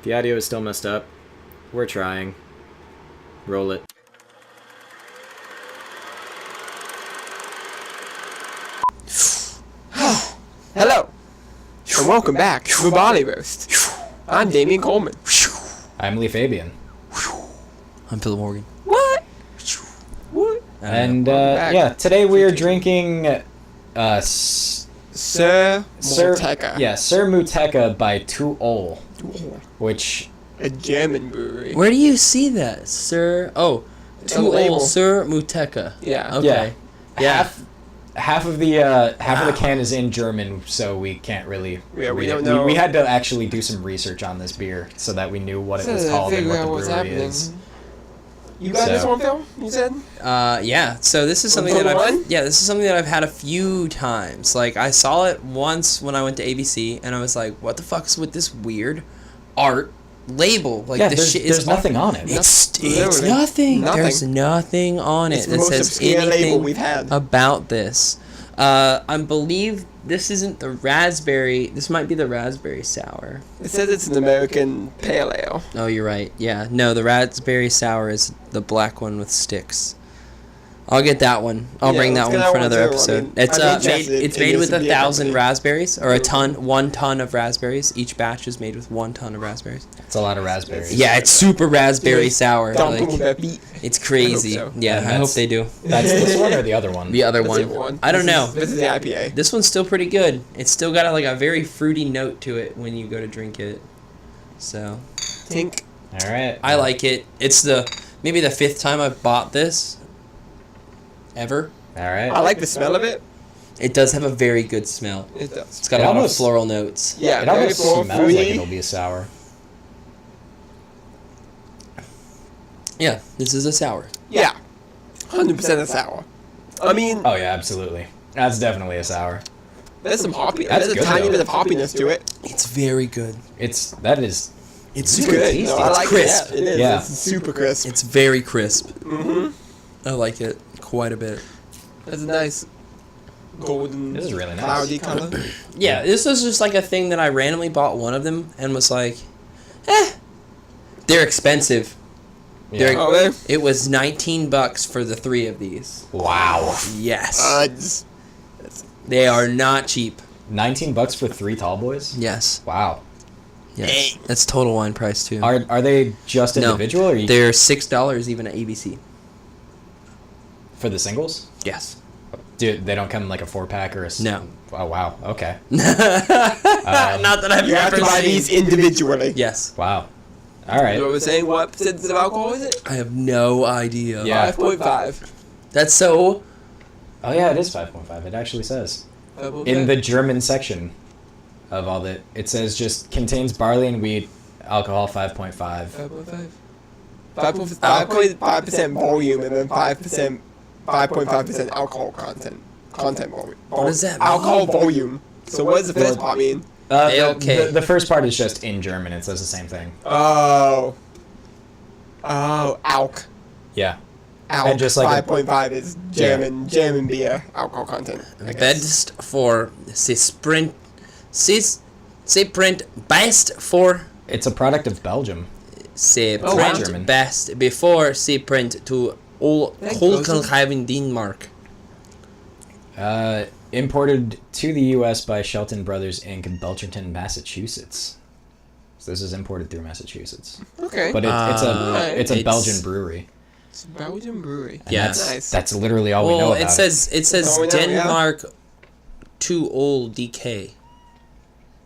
The audio is still messed up. We're trying. Roll it. Hello, and welcome back to Barley Roast. I'm Damien Coleman. I'm Lee Fabian. I'm Philip Morgan. What? And yeah, today we are drinking Sur Motueka. Yeah, Sur Motueka by Tuol, which A German brewery. Where do you see that, Sir? Oh, on the label. Sur Motueka. Yeah. Okay. Yeah. half of the can is in German, so we can't really. Yeah, we read don't it. know. We had to actually do some research on this beer so that we knew what it was called and what the brewery is. You got this one, Phil? You said? Yeah. So this is something this is something that I've had a few times. Like I saw it once when I went to ABC, and I was like, "What the fuck is with this weird art label? Like Yeah, this shit is there's nothing on it. It's Literally nothing. nothing. There's nothing on it It's the that most says obscure label anything we've had. about this. I believe this isn't the raspberry. This might be the raspberry sour. It says it's an American pale ale. Oh, you're right. Yeah. No, the raspberry sour is the black one with sticks. I'll get that one. I'll bring that one for another episode. It's made with 1,000 raspberries, or 1 ton of raspberries. Each batch is made with 1 ton of raspberries. It's a lot of raspberries. Yeah, it's super raspberry sour. Don't Like, put that beat. it's crazy. I hope so. Yeah, I hope they do. That's this one or the other one? The other That's the one. one. I don't know. This is the IPA. This one's still pretty good. It's still got a very fruity note to it when you go to drink it. So, Tink. All right. I like it. It's maybe the 5th time I've bought this. Ever. All right. I like the smell of it. It does have a very good smell. It does. It's got It a lot of almost- floral notes. Yeah, It very almost full, smells like fruity. it'll be a sour. Yeah, this is a sour. Yeah. 100% a sour. I mean, Oh yeah, absolutely. That's definitely a sour. there's some hoppy. That's There's a good, tiny though. bit of hoppiness to it. It's very good. It's It's It's super good. tasty. No, I It's like crisp. it. Yeah, it is. Yeah. It's super crisp. It's very crisp. Mm-hmm. I like it quite a bit. It's a nice golden, This is really nice. cloudy color. Yeah, this was just like a thing that I randomly bought one of them and was like, they're expensive. yeah. Oh, there. It was $19 for the 3 of these. Wow. Yes. Just, They are not cheap. $19 for 3 tall boys? Yes. Wow. Yes. Dang. That's total wine price too. Are they just No, individual or you They're $6 even at ABC. for the singles? Yes. Dude, they don't come in like a 4-pack or a No. Oh wow. Okay. Not that I've you have ever to buy seen. these individually. Yes. Wow. All You know right. what I'm saying? What percentage of alcohol is it? I have no idea. Yeah. 5.5. That's so. Oh yeah, it is 5.5. It actually says in 5.5. the German section of all that it says just contains barley and wheat, alcohol 5.5. 5.5. 5.5% volume and then 5.5% alcohol content. Content volume. What does that Alcohol mean? volume. So what does the first part mean? The first part is just in German. It says the same thing. Oh. Oh, alk. Yeah. Alk. And just like 5.5 is German beer alcohol content. I guess. Best for se print best for It's a product of Belgium. se Oh, print wow. German. best before se print to all Thank you. Holkenhaven Denmark. Imported to the U.S. by Shelton Brothers Inc. in Belchertown, Massachusetts. So this is imported through Massachusetts, Okay. but it's a it's- Belgian brewery. It's a Belgian brewery. And Yeah. that's, Nice. that's literally all we know Well, about it says all we know, yeah. Denmark to all DK.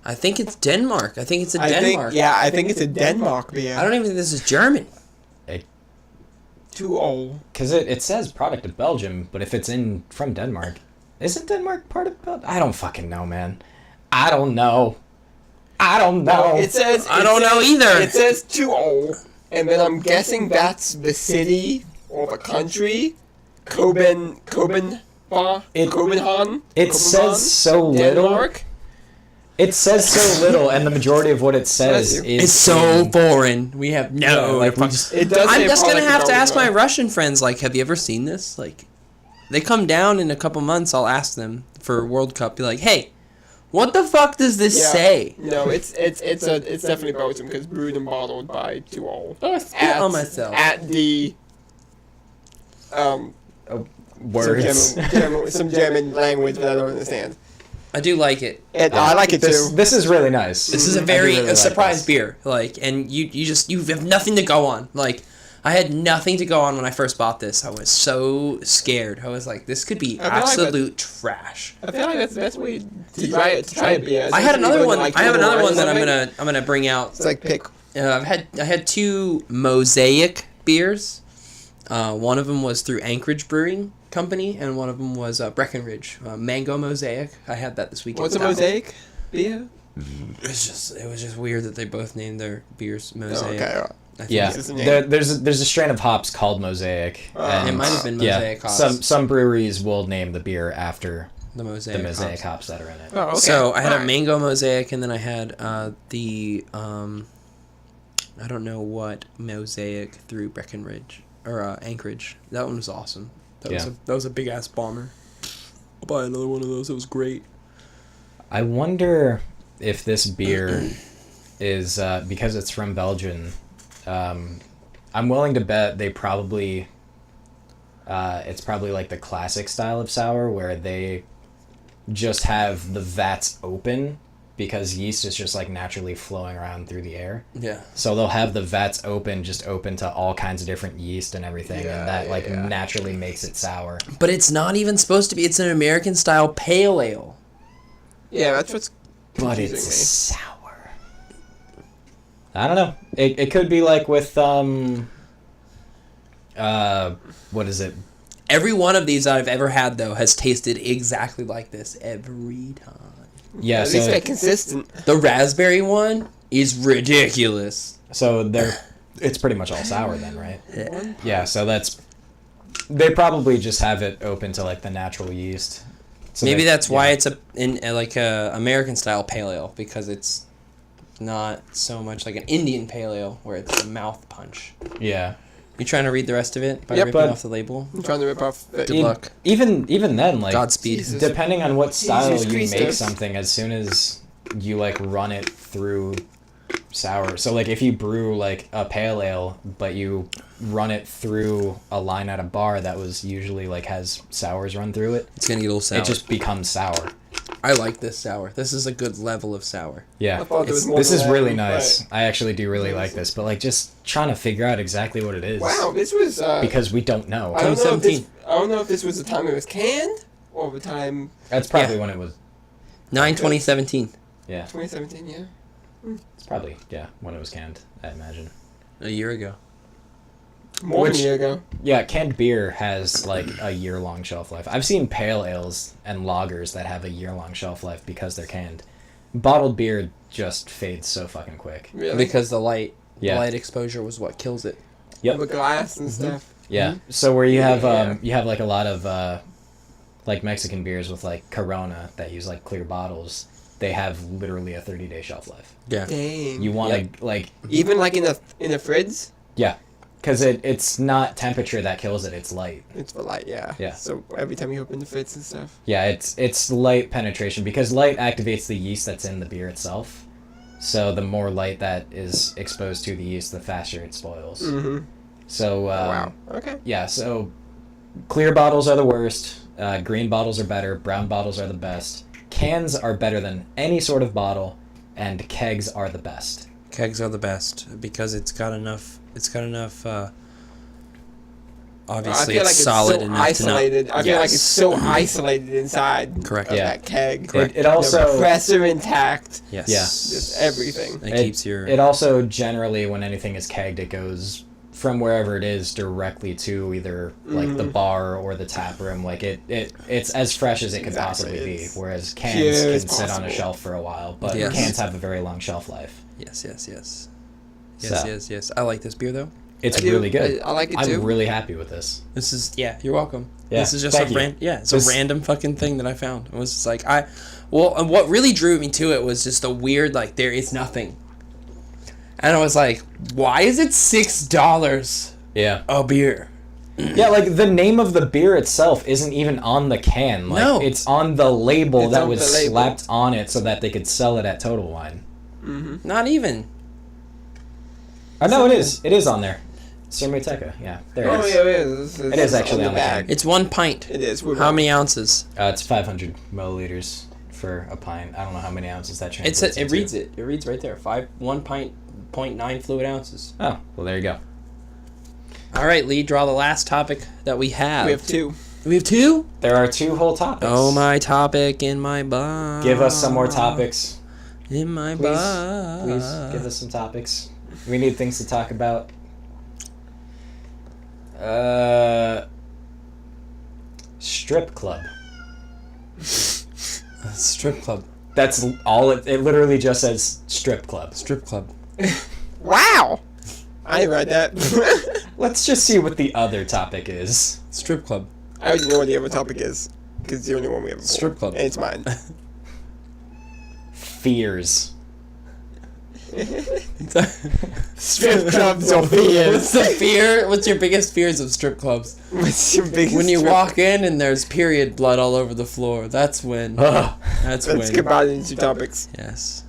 I think it's Denmark. I think it's a Denmark. I think it's a Denmark beer. I don't even think this is German. Too old. Because it says product of Belgium, but if it's from Denmark, isn't Denmark part of Belgium? I don't fucking know, man. I don't know. It says. I don't know either. It says too old, and then I'm guessing that's the city or the country. Copenhagen. It says so little. Denmark. It says so little, and the majority of what it says Bless you. is It's so in- foreign. We have no. like we just It does. I'm say just gonna product have to ask my development. Russian friends. Like, have you ever seen this? Like, they come down in a couple months. I'll ask them for World Cup. Be like, hey, What the fuck does this say? No, it's definitely Belgium because brewed and bottled by Tuol. Oh, I spit on myself. At the Words. some German language that I don't understand. I do like it. I like it too. This is really nice. This is a very surprise beer. Like, and you have nothing to go on. Like, I had nothing to go on when I first bought this. I was so scared. I was like, this could be absolute trash. I feel like that's the best way to try a beer. I had another one. I have another one that I'm gonna bring out. It's like pick. I had two Mosaic beers. One of them was through Anchorage Brewing Company, and one of them was Breckenridge Mango Mosaic. I had that this weekend. What's a Mosaic beer? It was just weird that they both named their beers Mosaic. Oh, okay. Yeah, there's a strain of hops called Mosaic. And it might have been Mosaic hops. Some breweries will name the beer after the Mosaic hops that are in it. Oh, okay. So I had a mango Mosaic, and then I had the I don't know what Mosaic through Breckenridge or Anchorage. That one was awesome. That was a big ass bomber. I'll buy another one of those. It was great. I wonder if this beer is because it's from Belgium. I'm willing to bet they probably it's probably like the classic style of sour where they just have the vats open because yeast is just like naturally flowing around through the air. Yeah. So they'll have the vats open to all kinds of different yeast and everything, and that naturally makes it sour. But it's not even supposed to be. It's an American style pale ale. Yeah, that's what's. But it's sour. I don't know. It could be like with what is it? Every one of these I've ever had though has tasted exactly like this every time. Yeah, at least they're consistent. The raspberry one is ridiculous. So it's pretty much all sour then, right? Yeah. So they probably just have it open to like the natural yeast. So maybe that's why it's a American style pale ale, because it's not so much like an Indian pale ale where it's a mouth punch. Yeah. You trying to read the rest of it by ripping off the label? I'm trying to rip off. Good luck. Even then, like Godspeed. Jesus. Depending on what style Jesus you make Christus. something, as soon as you like run it through sour. So like if you brew like a pale ale, but you run it through a line at a bar that was usually like has sours run through it, It's gonna get a little sour. it just becomes sour. I like this sour. This is a good level of sour. Yeah. I thought there was more This than is that, really nice. but- I actually do really like this, but like just trying to figure out exactly what it is. Wow, this was. Because we don't know. I don't know if 2017. I don't know if this was the time it was canned or the time That's probably Yeah. when it was. 2017. Yeah. 2017. Yeah. It's probably when it was canned, I imagine. A year ago. More than a year ago. Yeah, canned beer has like a year-long shelf life. I've seen pale ales and lagers that have a year-long shelf life because they're canned. Bottled beer just fades so fucking quick. Really. Because the light Yeah. exposure was what kills it. Yep. The glass and stuff. Yeah. So where you have Yeah. you have like a lot of like Mexican beers with like Corona that use like clear bottles. They have literally a 30-day shelf life. Yeah. Dang. You want to like Even like in the fridge. yeah, because it's not temperature that kills it. It's light. It's for light, yeah. Yeah. So every time you open the fridge and stuff. Yeah, it's light penetration because light activates the yeast that's in the beer itself. So the more light that is exposed to the yeast, the faster it spoils. Mm-hmm. So Wow. Okay. yeah, so clear bottles are the worst. Green bottles are better. Brown bottles are the best. Cans are better than any sort of bottle, and kegs are the best. Kegs are the best because it's got enough. Obviously, it's solid so enough isolated. to not. I feel like it's so isolated inside. Correct. Of Yeah. that keg. It also the compressor intact. Yes. Yeah. Just everything. It keeps your. It also generally, when anything is kegged, it goes from wherever it is directly to either like the bar or the tap room. Like it's as fresh as it could possibly be. It's Whereas pure cans can as sit on a possible. shelf for a while, but Yes. cans have a very long shelf life. Yes. So. Yes. I like this beer though. It's I do. really good. I like it too. I'm really happy with this. This is You're welcome. Yeah, This is just thank you. it's a random fucking thing that I found. It was just like and what really drew me to it was just a weird like there is nothing, and I was like, why is it $6 Yeah. a beer? Yeah, like the name of the beer itself isn't even on the can. Like, No. It's on the label It's that on was the label. slapped on it so that they could sell it at Total Wine. Mm-hmm. Not even. Oh, no, it is. It is on there. Sur Motueka. Yeah, there it is. Yeah, it is. It is actually on the bag. It's 1 pint. It is. How many ounces? It's 500 milliliters for a pint. I don't know how many ounces that translates It into. reads it. It reads right there. 1 pint, 0.9 fluid ounces. Oh, well, there you go. All right, Lee, draw the last topic that we have. We have 2. We have 2? There are 2 whole topics. Oh, my topic in my box. Give us some more topics. In my Please, box. please give us some topics. We need things to talk about. Strip club. Strip club. That's all it literally just says strip club. Strip club. Wow! I read that. Let's just see what the other topic is. Strip club. I already know what the other topic is. Because it's the only one we have before. Strip club. And it's mine. Fears. Strip clubs or fears? What's the fear? What's your biggest fears of strip clubs? What's your biggest When you strip- walk in and there's period blood all over the floor. That's when. Ugh. That's Let's when. combine it into topics. Yes.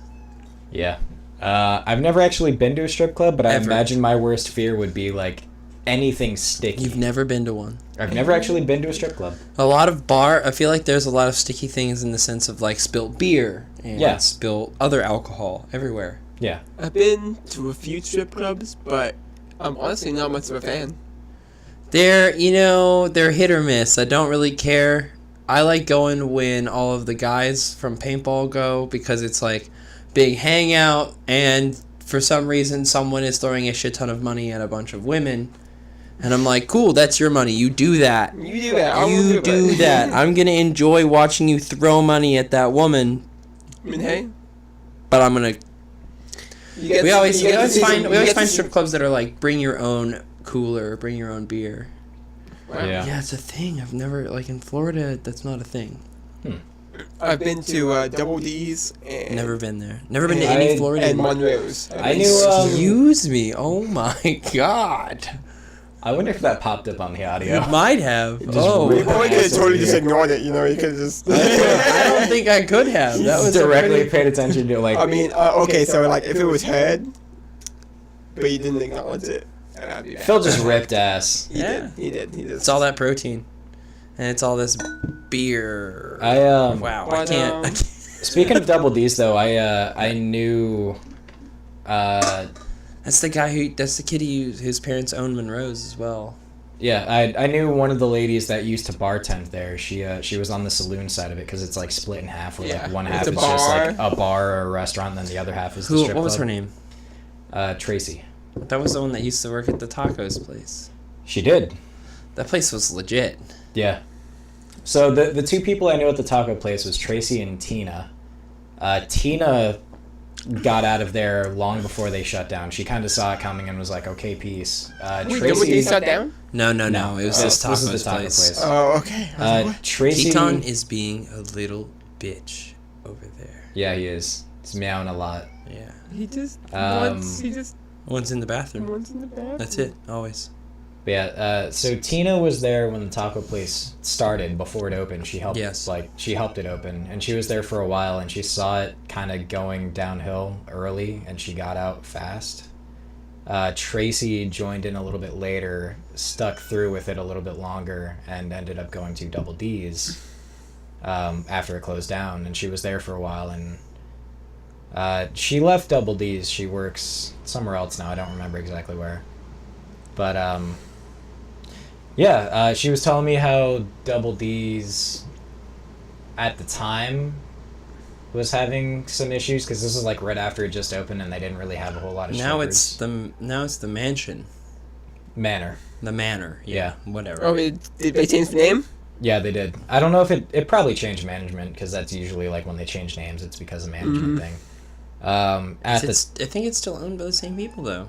Yeah. I've never actually been to a strip club, but I Ever. imagine my worst fear would be like anything sticky. You've never been to one. I've never actually been to a strip club. A lot of I feel like there's a lot of sticky things in the sense of like spilt beer and Yeah. spilt other alcohol everywhere. Yeah. I've been to a few strip clubs, but I'm honestly not much of a fan. They're hit or miss. I don't really care. I like going when all of the guys from paintball go because it's like big hangout and for some reason someone is throwing a shit ton of money at a bunch of women. And I'm like, cool, that's your money. You do that. You do that. I won't You do it. that. I'm going to enjoy watching you throw money at that woman, I mean, hey. but I'm going to We always find strip. strip clubs that are like bring your own cooler, bring your own beer. Yeah. Yeah, it's a thing. I've never like in Florida. That's not a thing. I've been to Double D's and Never been there. Never been to I- any Florida. and Monroe's. I knew. Excuse me. Oh my god. I wonder if that popped up on the You audio. might have. just Oh. You ripped probably could have Asshole totally just beer. ignored it. You know, you could have just. I don't think I could have. That was a Directly pretty- paid attention to like. I mean, okay, so like if it was heard, but you didn't acknowledge it, that'd be bad. Phil just ripped ass. He Yeah. did. He did. He did. It's all that protein, and it's all this beer. Wow. I can't. Speaking of Double D's though, I knew. That's the guy who. That's the kid whose parents owned Monroe's as well. Yeah, I knew one of the ladies that used to bartend there. She was on the saloon side of it because it's like split in half. Where Yeah, like one it's half a is just like bar. a bar or a restaurant, and then the other half is the Who? strip What was her club. name? Tracy. That was the one that used to work at the tacos place. She did. That place was legit. Yeah. So the 2 people I knew at the taco place was Tracy and Tina. Tina got out of there long before they shut down. She kind of saw it coming and was like, "Okay, peace." Wait, Double D's shut down? No. It was this this is tacos the taco place. place. Oh, okay. I was like, what? Tracy. Teton is being a little bitch over there. Yeah, he is. He's meowing a lot. Yeah. He just Um, One's in the bathroom. wants in the bathroom. That's it. Always. But yeah, so Tina was there when the taco place started before it opened. She helped Yes. she helped it open, and she was there for a while, and she saw it kind of going downhill early, and she got out fast. Tracy joined in a little bit later, stuck through with it a little bit longer, and ended up going to Double D's after it closed down, and she was there for a while, and she left Double D's. She works somewhere else now. I don't remember exactly where. But yeah, she was telling me how Double D's at the time was having some issues because this was like right after it just opened and they didn't really have a whole lot of Now strippers. it's the mansion. Manor. The manor. Yeah. Whatever. Oh, did they change the name? Yeah, they did. I don't know if it probably changed management because that's usually like when they change names, it's because of management thing. I think it's still owned by the same people though.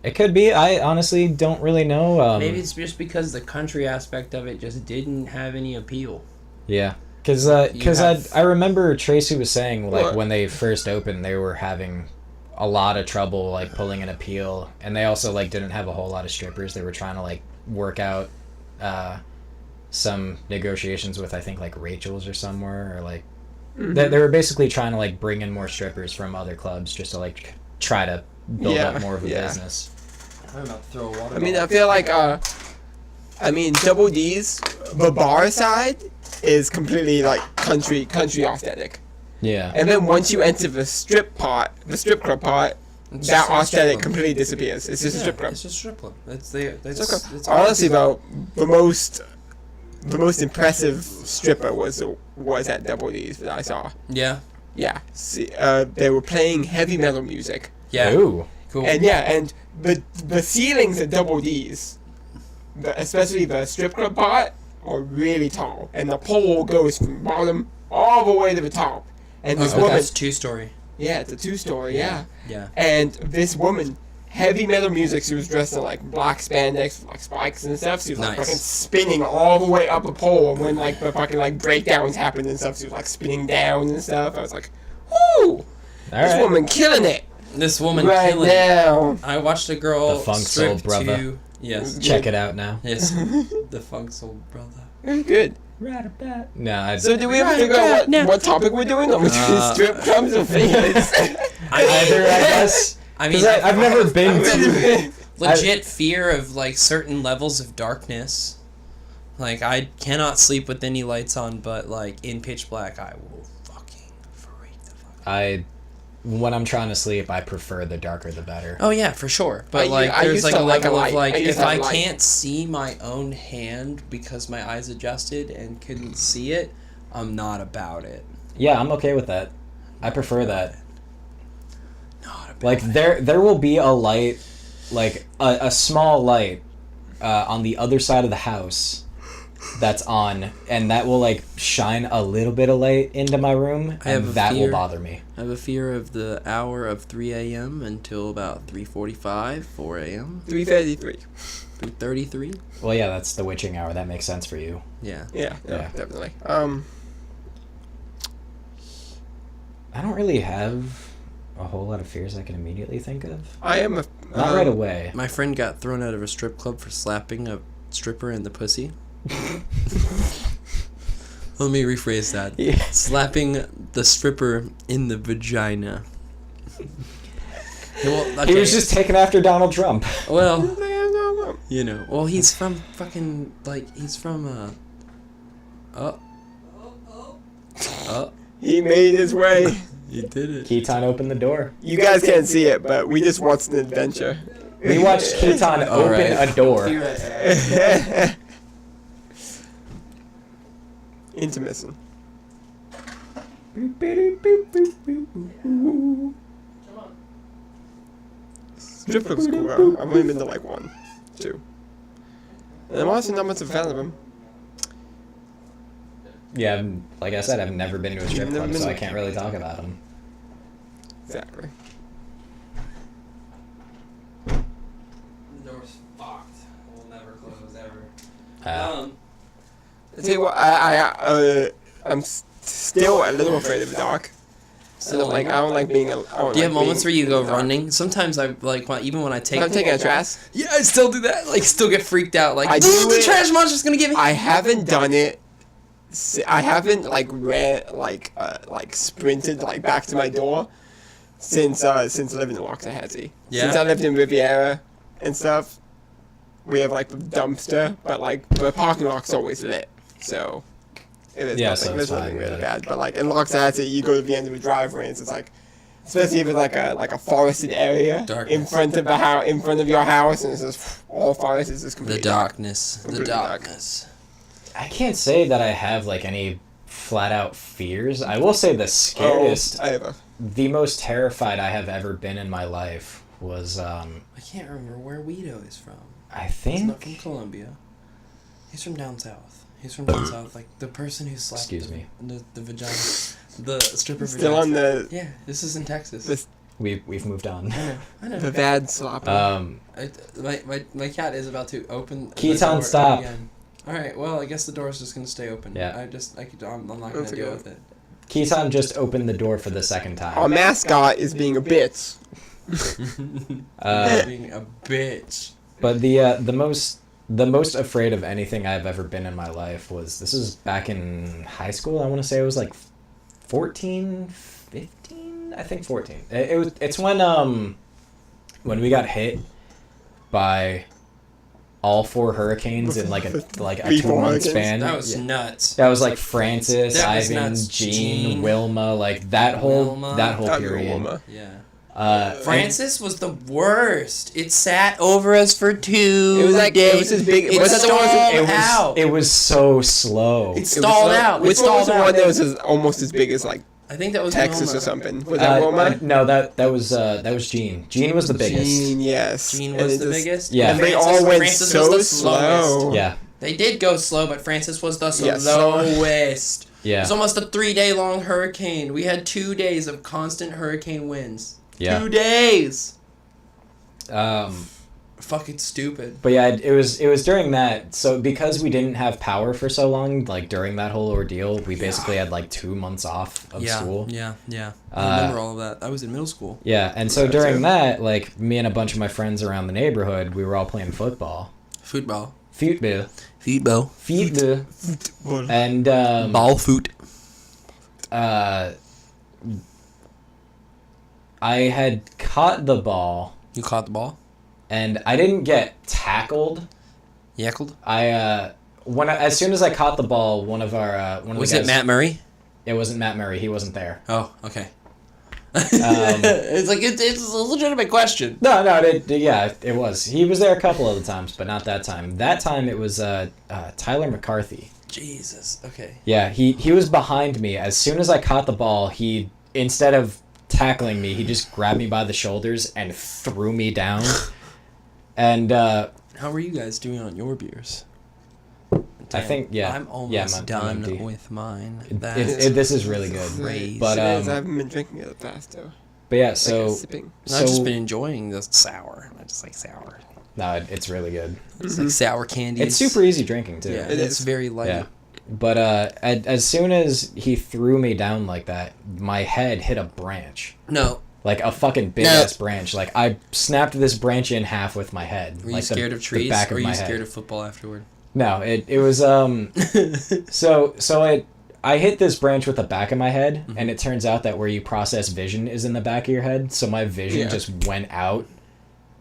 It could be. I honestly don't really know. Maybe it's just because the country aspect of it just didn't have any appeal. Yeah. Because I remember Tracy was saying, like, when they first opened, they were having a lot of trouble, like, pulling an appeal. And they also, like, didn't have a whole lot of strippers. They were trying to, like, work out some negotiations with, I think, like Rachel's or somewhere, or like they were basically trying to like bring in more strippers from other clubs just to like try to build up more of a business. I'm about to throw a water. I mean, I feel like Double D's, the bar side is completely like country aesthetic. Yeah. And then once you enter the strip club part, that aesthetic completely disappears. It's just a strip club. It's just a strip club. Honestly, though, the most impressive stripper was at Double D's that I saw. Yeah. Yeah. See, they were playing heavy metal music. Yeah. Ooh. Cool. And the ceilings at Double D's, especially the strip club part, are really tall, and the pole goes from bottom all the way to the top. And this woman, that's 2-story. yeah, it's a 2-story, yeah. Yeah. And this woman, heavy metal music, she was dressed in like black spandex with like spikes and stuff. She was like fucking spinning all the way up the pole, and when like the fucking like breakdowns happened and stuff, she was like spinning down and stuff. I was like, whoo! This woman killing it. This woman right killing now. it. I watched a girl The Funk Soul strip Brother. to... Yes. Check it out now. Yes. The Funk Soul Brother. Very good. No, So do we ever figure out what topic we're doing? Or strip clubs or fingers? either, I guess. I mean, I've never been to... legit fear of like certain levels of darkness. Like I cannot sleep with any lights on, but like in pitch black, I will fucking freak the fuck out. When I'm trying to sleep, I prefer the darker the better. Oh yeah, for sure. But I there's used like to a like a level light. of like I used if to have I a light. can't see my own hand because my eyes adjusted and couldn't see it, I'm not about it. Yeah, I'm okay with that. I prefer that. Not about Like there will be a light, like a small light, on the other side of the house, that's on, and that will like shine a little bit of light into my room, I have and a that will fear. bother me. I have a fear of the hour of 3 a.m. until about 3:45, 4 a.m. 3:33. 3:33. Well, yeah, that's the witching hour. That makes sense for you. Yeah. Yeah, Yeah. definitely. I don't really have a whole lot of fears I can immediately think of. I am a Not right away. My friend got thrown out of a strip club for slapping a stripper in the pussy. Let me rephrase that. Yeah. Slapping the stripper in the vagina. Well, He was just taking after Donald Trump. Well, you know. Well, he's from fucking he's from He made his way. He did it. Keaton opened the door. You guys can't see it, but we just watched an adventure. We watched Keaton open right. a door. Intermission. Strip club's cool, bro. I've only been to like 1, 2. And I'm also not much of a fan of them. Yeah, like I said, I've never been to a strip Never club, been so to- I can't really talk about them. Exactly. The door's fucked. We'll never close ever. Uh, I tell you what, I'm still a little afraid of the dark. I don't like being. Do you have moments where you go running? Sometimes I even when I take. I'm taking a trash. Yeah, I still do that. Like, still get freaked out. Like, I do the it- trash monster's gonna get me. I haven't done it. I haven't ran sprinted back to my door since living in Waxahachie. Yeah. Since I lived in Riviera and stuff, we have the dumpster, but the parking lot's always lit, so it is Yeah, nothing. so it's There's nothing fine, really really. bad. But in Waxahachie, you go to the end of the driveway, and it's especially if it's a forested area Darkness. in front of the house, in front of your house, and it's just all forest. It's just The completely dark. darkness. The Completely dark. darkness. I can't say that I have any flat out fears. I will say the scariest, the most terrified I have ever been in my life was I can't remember where Weedo is from. I He's not think from Colombia. He's from down south. He's from down south. Like the person who slapped Excuse me. the vagina, the stripper Still vagina. on the Yeah, this is in Texas. This- we've moved on. I know. the bad slop. My cat is about to open. the Keaton, door stop. again. All right. Well, I guess the door is just gonna stay open. Yeah. I'm not gonna That's deal okay. with it. Keaton just opened the door for the second Our time. mascot is being a bitch. Being a bitch. But the most the most afraid of anything I've ever been in my life was, this was back in high school. I want to say it was like 14, 15, I think 14. It's when we got hit by all 4 hurricanes in like a 2-month span. That was nuts. That was like Francis, Ivan, Gene, Wilma, like that whole period. Wilma. Yeah. Francis was the worst. It sat over us for 2 It was like days. it was as big. It was so slow. It stalled out. Which one was the one that was almost as big as like I think that was Texas Wilma. or something? Was that Wilma? No, that was Gene. Gene was the biggest. Gene, yes. Gene was the biggest. Yeah. And they all went so slow. Yeah. They did go slow, but Francis was the Yes. slowest. Yeah. It was almost a 3-day long hurricane. We had 2 days of constant hurricane winds. Yeah. 2 days. Fucking stupid. But yeah, it was during that. So because we didn't have power for so long, like during that whole ordeal, we basically had like 2 months off of school. Yeah. I remember all of that. I was in middle school. Yeah, and so during that, like me and a bunch of my friends around the neighborhood, we were all playing football. Football. Football. And Ball foot. I had caught the ball. You caught the ball? And I didn't get tackled. Yackled? As soon as I caught the ball, one of the guys... Was it Matt Murray? It wasn't Matt Murray. He wasn't there. Oh, okay. It's like it's a legitimate question. No, it was. He was there a couple of the times, but not that time. That time it was Tyler McCarthy. Jesus. Okay. Yeah, he was behind me. As soon as I caught the ball, he, instead of tackling me, he just grabbed me by the shoulders and threw me down. And how were you guys doing on your beers? I think I'm almost done with mine. This is really good. Crazy. But I haven't been drinking it fast though. But yeah, so I've just been enjoying the sour. I just like sour. No, it's really good. It's like sour candy. It's super easy drinking too. Yeah, it's very light. Yeah. But as soon as he threw me down like that, my head hit a branch. No. Like a fucking big ass branch. Like I snapped this branch in half with my head. Were you scared of trees, or were you scared of football afterward? No, it was I hit this branch with the back of my head, and it turns out that where you process vision is in the back of your head. So my vision just went out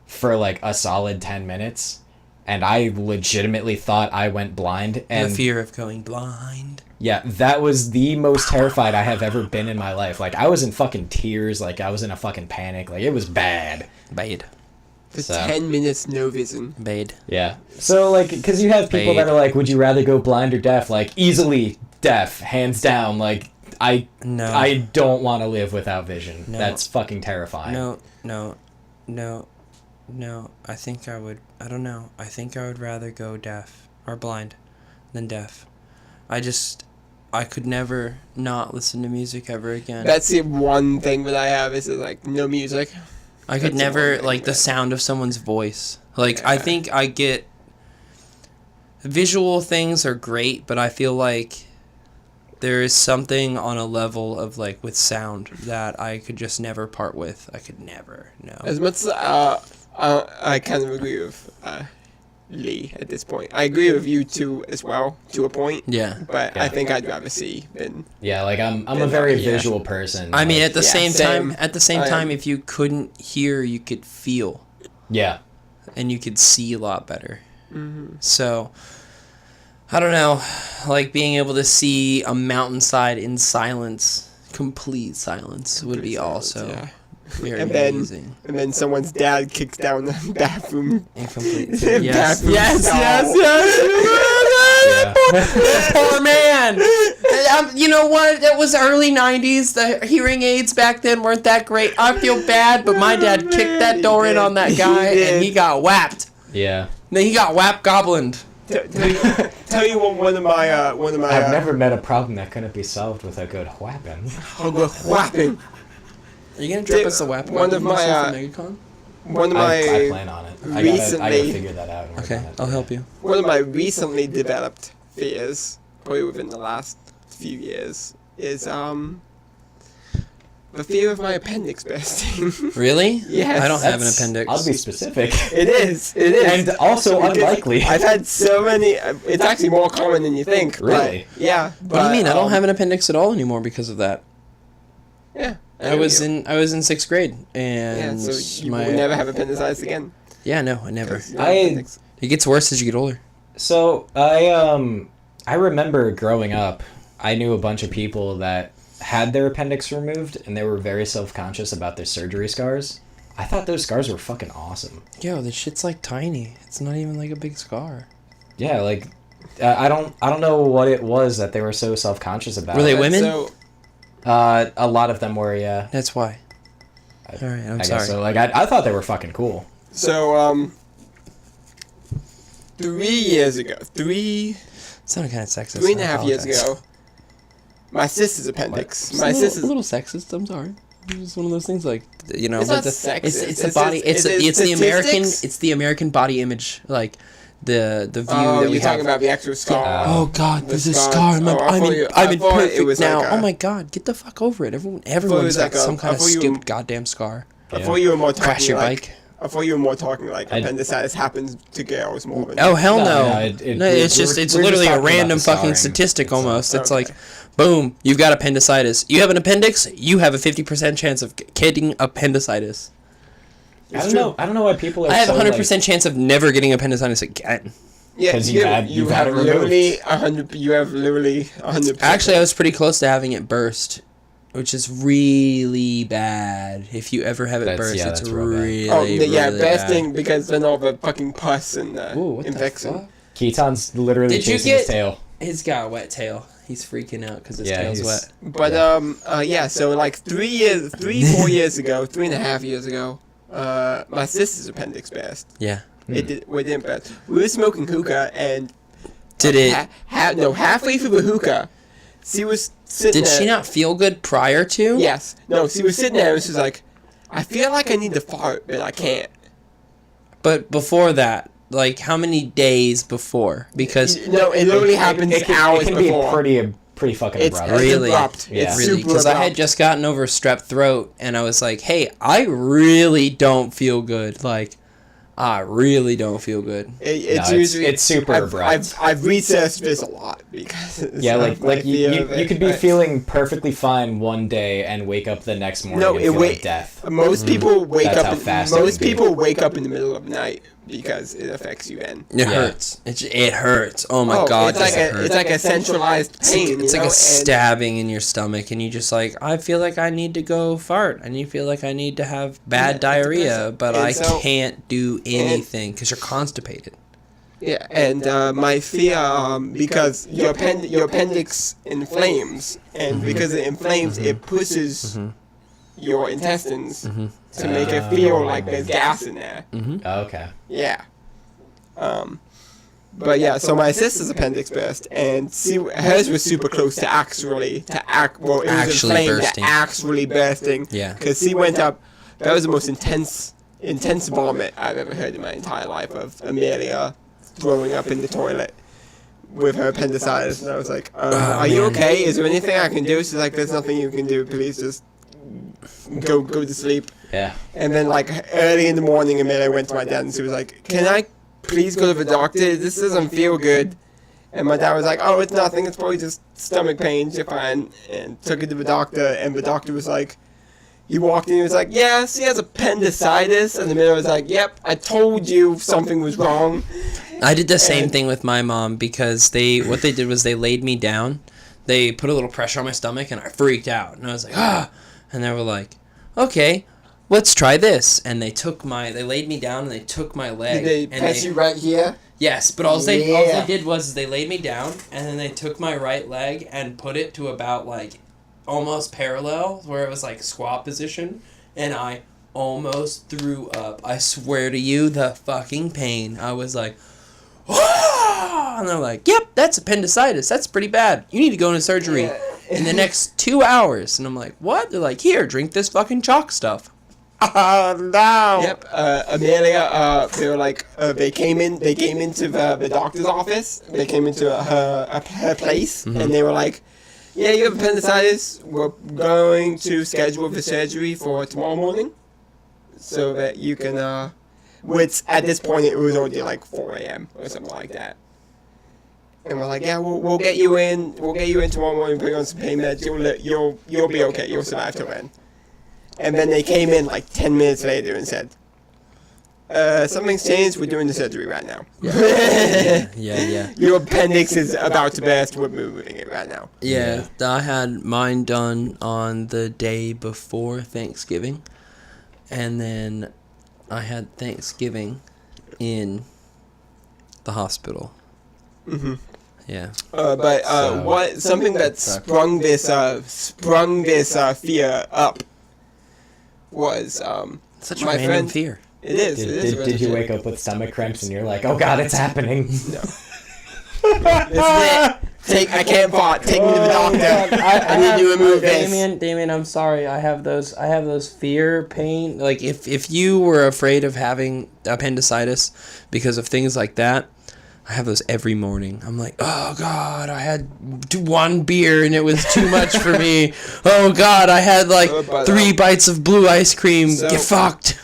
for like a solid 10 minutes, and I legitimately thought I went blind. And the fear of going blind. Yeah, that was the most terrified I have ever been in my life. Like I was in fucking tears, like I was in a fucking panic. Like it was bad. Bad. For 10 minutes, no vision. Bad. Yeah. So, like, because you have people that are like, would you rather go blind or deaf? Like, easily deaf, hands down. Like, I don't want to live without vision. No. That's fucking terrifying. No. I think I would, I don't know. I think I would rather go deaf or blind than deaf. I could never not listen to music ever again. That's the one thing that I have is like no music. I could never, like, the sound of someone's voice. Like, I think I get... Visual things are great, but I feel like there is something on a level of, like, with sound that I could just never part with. I could never, no. As much as I kind of agree with Lee at this point. I agree with you too as well, to a point. Yeah. But I think I'd rather see than... Yeah, like I'm a very visual person. I mean, like, at the same time, if you couldn't hear, you could feel. Yeah. And you could see a lot better. Mm-hmm. So, I don't know, like being able to see a mountainside in silence, complete silence, would be also very amazing. And then someone's dad kicks down the bathroom. Incomplete. Yes. Poor man. You know what? It was early 90s. The hearing aids back then weren't that great. I feel bad, but my dad kicked that door in on that guy, and he got whapped. Yeah. Then he got goblined. Tell you what, one of my I've never met a problem that couldn't be solved with a good whapping. A good whapping. Are you gonna drip us a whap? One of my I plan on it. I gotta figure that out. Okay, I'll help you. One of my recently developed fears, probably within the last few years, is the fear of my appendix bursting. Really? Yes. I don't have an appendix. I'll be specific. It is. And also unlikely. I've had so many. It's actually more common than you think. Really? But, yeah. What do you mean? I don't have an appendix at all anymore because of that. Yeah. I was in 6th grade, and so you will never have appendicitis again. Yeah, no, I never. It gets worse as you get older. So I remember growing up, I knew a bunch of people that had their appendix removed, and they were very self-conscious about their surgery scars. I thought those scars were fucking awesome. Yo, this shit's like tiny. It's not even like a big scar. Yeah, like I don't know what it was that they were so self-conscious about. Were they women? So, a lot of them were, yeah. That's why. All right, I'm I sorry. guess so. Like I thought they were fucking cool. So 3 years ago, It sounded kind of sexist. 3.5 years ago, my sister's appendix. A little sexist. I'm sorry. It's just one of those things, like, you know, It's like not sexist. it's the body. It's the American. It's the American body image, like the view that we you're have. talking about the actual scar. Oh God, there's a scar. scar. I'm in thought it perfect was now. like oh my God, get the fuck over it. Everyone's was got like some kind of thought you were- stupid goddamn scar. I thought you were more talking Crash your like, bike. I thought you were more talking like appendicitis happens to girls more than. Oh hell No, no! It's we're literally just a talking about random the fucking scarring. statistic almost. It's Okay. like, boom, you've got appendicitis. You have an appendix, you have a 50% chance of getting appendicitis. I don't know why people are. I have a so, 100% chance of never getting appendicitis again. Yeah, 'Cause you you've had have it removed. literally 100. You have literally 100. Actually, I was pretty close to having it burst, which is really bad. If you ever have it burst, it's that's real bad. really, really bursting bad. because then all the fucking pus and Ooh, what infection. the fuck? Keaton's literally Did you chasing his get- tail. He's got a wet tail. He's freaking out because his Yeah, tail's he's- wet. But so like 4 years ago, 3.5 years ago, my sister's appendix burst. Yeah. It didn't burst. We were smoking hookah and Did it? halfway through the hookah, she was sitting Did there. she not feel good prior to? Yes. No, she was sitting there and she was like, I feel like I need to fart, but I can't. But before that, like how many days before? Because No, it literally happens hours it can before. be pretty fucking It's abrupt. Really? abrupt. Yeah. It's really, super because I had abrupt. just gotten over strep throat, and I was like, "Hey, I really don't feel good. Like, I really don't feel good." It's No, usually it's super abrupt. I've researched this a lot because Yeah, of my like fear you of it, could be but feeling perfectly fine one day and wake up the next morning No, and it feel wa- like death. most people wake That's up. how fast it Most can be. people wake up in the middle of the night because it affects you then. It hurts. It hurts. Oh my God, it's like does it hurt? it's like a centralized pain. It's you like know, a stabbing in your stomach, and you just like, I feel like I need to go fart, and you feel like I need to have bad diarrhea, but and I so- can't do anything because you're constipated. Yeah, and my fear, because your appendix inflames, and because it inflames, it pushes your intestines to make it feel like there's gas in there. Oh, okay. Yeah. But yeah, so my sister's appendix burst, and hers was super close to it was Actually inflamed bursting. to actually bursting. Yeah. Because she went up, that was the most intense vomit I've ever heard in my entire life, of Amelia throwing up in the toilet with her appendicitis, and I was like, are you man. okay? Is there anything I can do? She's like, there's nothing you can do, please just go to sleep. Yeah. And then, like, early in the morning, Amelia went to my dad and she was like, can I please go to the doctor? This doesn't feel good. And my dad was like, oh, it's nothing. It's probably just stomach pains. You're fine. And took her to the doctor, and the doctor was like, he walked in and he was like, yeah, she has appendicitis. And Amelia was like, yep, I told you something was wrong. I did the same thing with my mom because what they did was they laid me down. They put a little pressure on my stomach, and I freaked out. And I was like, ah! And they were like, okay, let's try this. And they laid me down and they took my leg. Did they and press you right here? Yes, but all they did was they laid me down, and then they took my right leg and put it to about like almost parallel, where it was like squat position, and I almost threw up. I swear to you, the fucking pain. I was like, ah! And they're like, yep, that's appendicitis. That's pretty bad. You need to go into surgery in the next 2 hours. And I'm like, what? They're like, here, drink this fucking chalk stuff. Oh, no. Yep. Amelia, they were like, they came into the doctor's office. They came into her place, and they were like, Yeah, you have appendicitis. We're going to schedule the surgery for tomorrow morning, so that you can. Which at this point it was already like 4 a.m. or something like that. And we're like, yeah, we'll get you in. We'll get you in tomorrow morning. Put you on some pain meds. You'll be okay. You'll survive till then. And then they came in like 10 minutes later and said, something's changed. We're doing the surgery right now. Yeah. Your appendix is about to burst. We're moving it right now. Yeah, I had mine done on the day before Thanksgiving, and then I had Thanksgiving in the hospital. Mm-hmm. Yeah. What something that sprung this fear up was such a my random friend. fear. It is. Did you wake up with stomach cramps and you're like, oh god, it's happening? No. This is it. I can't fart. Take me to the doctor. I need to remove this. Damien, I'm sorry. I have those fear, pain. Like if you were afraid of having appendicitis because of things like that, I have those every morning. I'm like, oh god, I had 1 beer and it was too much for me. Oh god, I had like 3 bites of blue ice cream. Get fucked.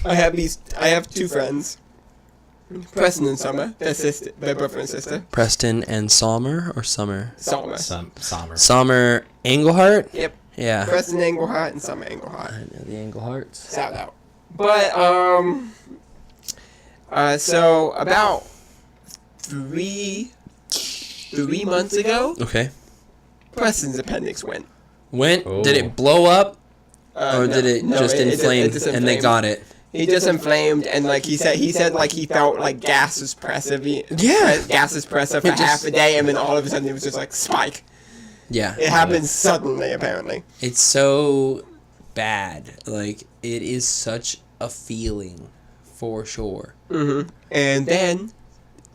I have 2 friends, Preston and Summer. They're brother and sister. Preston and Sommer or Summer? Sommer. Sommer Englehart? Yep. Yeah. Preston Englehart and Summer Englehart. I know the Engleharts. Shout out. But so about 3 months ago, Okay. Preston's appendix went. Did it blow up? Or did it just inflame it and they got it? He just inflamed, and like he said like he felt like gas was pressing. Gas was pressing for half a day, and then all of a sudden it was just like spike. Yeah. It happened suddenly, apparently. It's so bad. Like, it is such a feeling, for sure. Mm-hmm. And then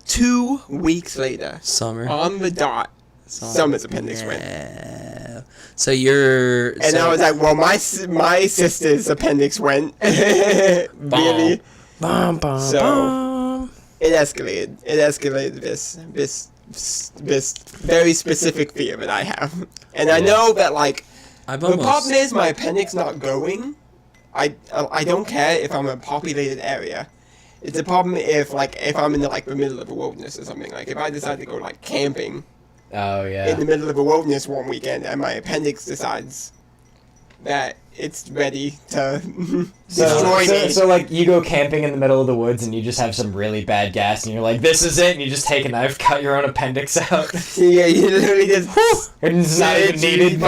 2 weeks later, Summer. on the dot, Summer's appendix went. So you're... And I was like, well, my sister's appendix went. Really? So it escalated. It escalated this very specific fear that I have. And I know that, like, the problem is my appendix not going. I don't care if I'm in a populated area. It's a problem if I'm in the middle of a wilderness or something. Like, if I decide to go, like, camping... Oh, yeah. in the middle of a wilderness one weekend, and my appendix decides that it's ready to destroy me. So, like, you go camping in the middle of the woods, and you just have some really bad gas, and you're like, this is it, and you just take a knife, cut your own appendix out. Yeah, you literally just... It's not even needed.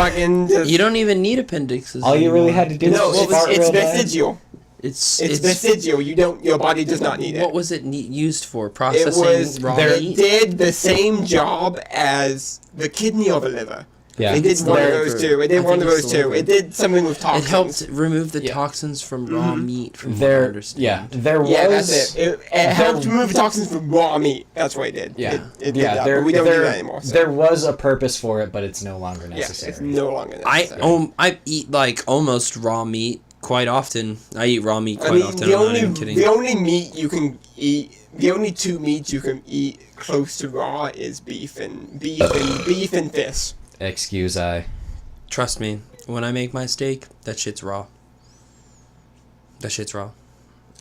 You don't even need appendixes All you really had to do was fart it's real bad. vestigial. It's vestigial. Your body does not need it. What was it used for? Processing raw meat? It did the same job as the kidney or the liver. Yeah. It did one of those two. It did something with toxins. It helped remove the toxins from raw meat, from what I understand. Yeah, there was... Yeah, that's it. It helped remove toxins from raw meat. That's what it did. Yeah. It did that, but we don't do that anymore. So. There was a purpose for it, but it's no longer necessary. Yeah, it's no longer necessary. I eat, like, almost raw meat quite often. I eat raw meat quite often. I'm not even kidding. The only meat you can eat... The only 2 meats you can eat close to raw is beef and fish. Excuse I. Trust me, when I make my steak, that shit's raw.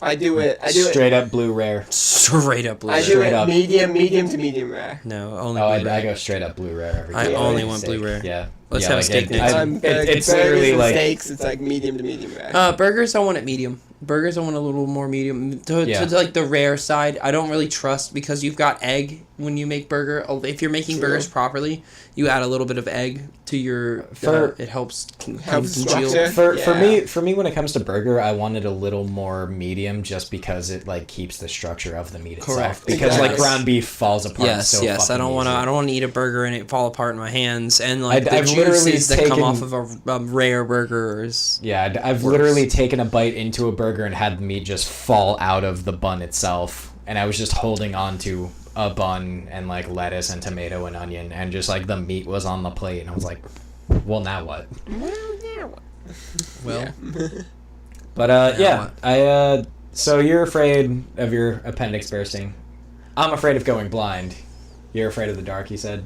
I do it Straight up blue rare. Straight up blue rare. rare. I do it medium to medium rare. No, only blue rare. I go straight up blue rare every I day. only want blue rare. Yeah. Let's have steak next time. It's literally like... steaks, it's like medium to medium rare. Burgers, I want it medium. Burgers, I want a little more medium. To like the rare side, I don't really trust because you've got egg when you make burger. If you're making burgers properly, you add a little bit of egg to your... it helps congeal. For me, when it comes to burger, I want it a little more medium just because it like keeps the structure of the meat itself. Correct. Because like ground beef falls apart. Yes. I don't want to eat a burger and it fall apart in my hands. And like I've the juices that come off of a rare burger is... Yeah, I've literally taken a bite into a burger and had the meat just fall out of the bun itself, and I was just holding on to a bun and like lettuce and tomato and onion, and just like the meat was on the plate, and I was like, well, now what? Well, but so you're afraid of your appendix bursting. I'm afraid of going blind. You're afraid of the dark, you said?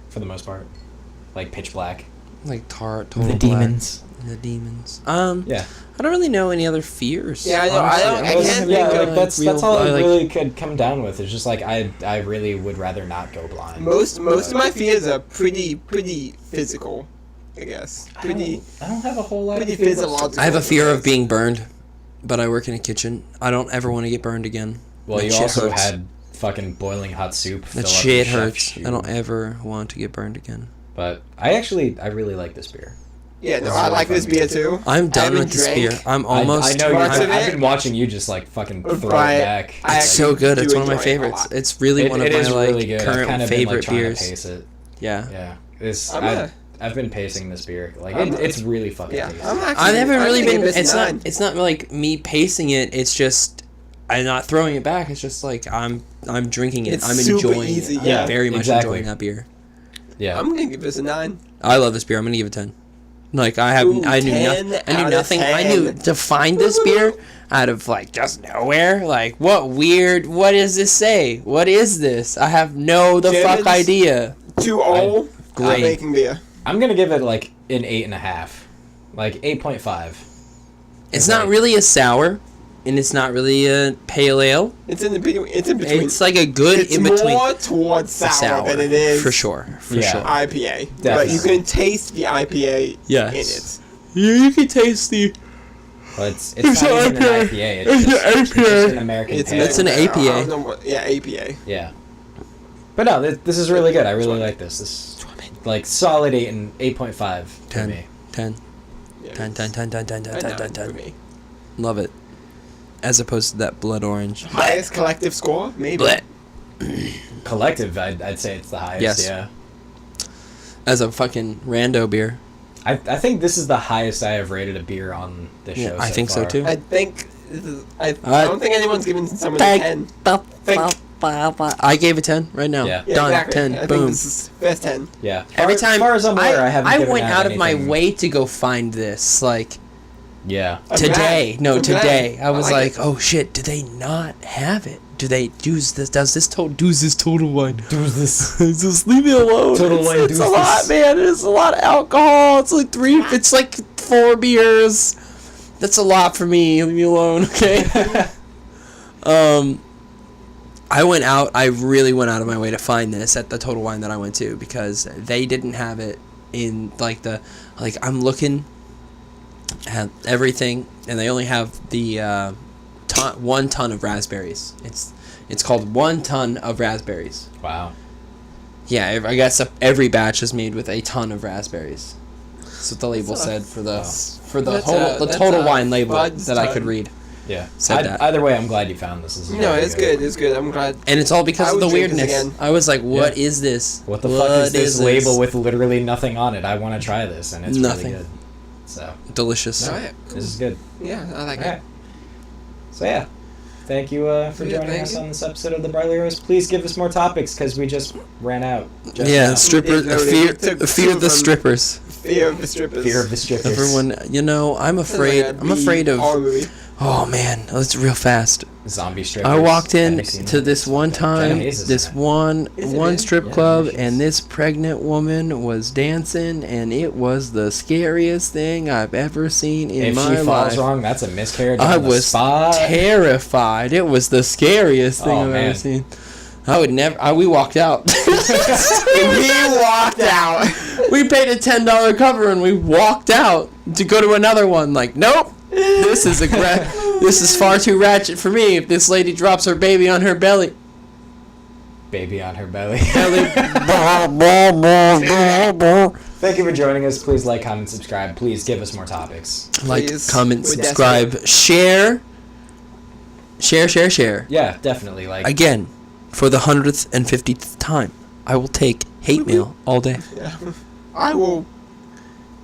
for the most part, like Pitch Black. Like Total The Black. Demons. The Demons. Yeah. I don't really know any other fears. Yeah, I know. I can't think of that's all I really could come down with. It's just like I really would rather not go blind. Most of my fears are pretty physical, I guess. I don't have a whole lot. Pretty of fears. physiological. I have a fear of being burned, but I work in a kitchen. I don't ever want to get burned again. Well, That you shit also hurts. had fucking boiling hot soup. That fill up shit your hurts. chef's I don't shoe. ever want to get burned again. But I really like this beer. Yeah, no, This is I really like this fun. beer too. I'm done haven't with this drank. beer. I'm almost. I know Parts of I've it. been watching you just like fucking throw it But back. It's so good. do It's one of my enjoy it a favorites. lot. It's really one of It my is like really good. I've current kind of favorite been, like, beers. trying to pace it. Yeah. Yeah, it's I'm I've been pacing this beer. Like I'm it's really fucking Yeah, tasty. I'm actually. I haven't I'm really gonna been. give this It's a not. 9. It's not like me pacing it. It's just I'm not throwing it back. It's just like I'm drinking it. It's I'm super enjoying easy, it. yeah. I'm very much exactly. enjoying that beer. Yeah, I'm gonna give this a 9. I love this beer. I'm gonna give it 10. Like I Ooh, knew 10 I knew out of nothing. I 10. knew to find this beer out of like just nowhere. Like what does this say? What is this? I have the fuck Germans? idea. 2-0. Great. Making beer. I'm gonna give it like an 8.5, like 8.5. It's not really a sour, and it's not really a pale ale. It's in between. It's like a good It's in between. more towards sour, than it is for sure. Yeah. Sure. IPA. But Definitely. you can taste the IPA Yes. in it. You can taste the. Well, it's not even an IPA. It's just an American pale. It's an I APA. don't know what- yeah, APA. Yeah. But no, this is really good. I really like this. This is like solid 8.5 to 10. me. 10. Yeah, 10, 10, 10, 10, 10, 10, a 10, 9 10, for 10. me. Love it. As opposed to that blood orange. Highest collective score? Maybe. Blech. Collective, I'd say it's the highest. Yes. Yeah. As a fucking rando beer. I think this is the highest I have rated a beer on this Yeah, show. I think so far. too. I think I don't think anyone's given someone a 10. I gave it 10 right now. Yeah. Yeah, Done. exactly. 10. I think Boom. this is first 10. Yeah. Every As time far as I'm aware, I haven't. given went out of my anything- way to go find this. Like Yeah. I'm today. glad. No, I'm glad. today. I was like, it. oh shit, do they not have it? Do they use this? Does this total wine? Do this. Just leave me alone. Total wine, It's do a lot, this. man. It's a lot of alcohol. It's like It's like 4 beers. That's a lot for me. Leave me alone, okay? I really went out of my way to find this at the Total Wine that I went to because they didn't have it in I'm looking at everything and they only have the 1 ton of raspberries. It's called 1 ton of raspberries. Wow. Yeah, I guess every batch is made with a ton of raspberries. That's what the label said for the Total Wine label Bud's that I could ton. read. Yeah. Said that. Either way, I'm glad you found this. This is No, really it's good. It's good. I'm glad. And it's all because I of the would drink this weirdness. again. I was like, "What is this? What the fuck is this label with literally nothing on it? I want to try this, and it's Nothing. really good. So delicious?" All right, cool. this is good. Yeah, I like Okay. it. So yeah, thank you for Yeah, joining thank us you. on this episode of the Barley Roast. Please give us more topics because we just ran out. Just Yeah, now. strippers. It literally Fear took of the two from- strippers. Fear of the strippers. Fear of the strippers. Everyone, I'm afraid. I'm afraid of. horror movie. Oh man, let's real fast. Zombie strippers. I walked Have in you seen to that? this one time, Jenna Hayes is this in it. one Is it in? strip Yeah, club, she is. and this pregnant woman was dancing, and it was the scariest thing I've ever seen in If my she falls life. wrong, that's a miscarriage. I on the was spot. terrified. It was the scariest thing Oh, I've man. ever seen. I would never. We walked out. We walked out. We paid a $10 cover and we walked out to go to another one. Like, nope. This is this is far too ratchet for me. If this lady drops her baby on her belly. Baby on her belly. Thank you for joining us. Please like, comment, subscribe. Please give us more topics. Like, Please. comment, We're subscribe, share. Share. Yeah, definitely. Like Again, for the 150th time, I will take hate mail all day. Yeah. I will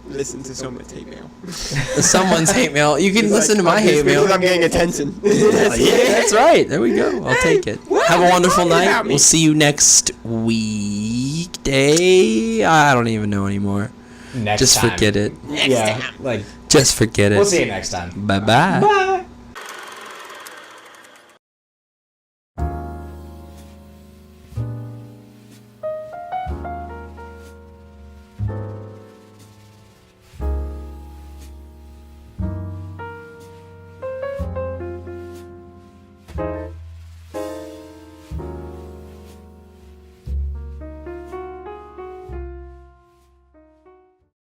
listen to someone's hate mail. Someone's hate mail. You can listen to my hate mail. Because I'm getting attention. Yeah, that's right. There we go. I'll take it. what Have are a you wonderful talking night. about me? We'll see you next weekday. I don't even know anymore. next Just time. forget it. Yeah, like Just forget it. we'll see you next time. Bye-bye. Bye.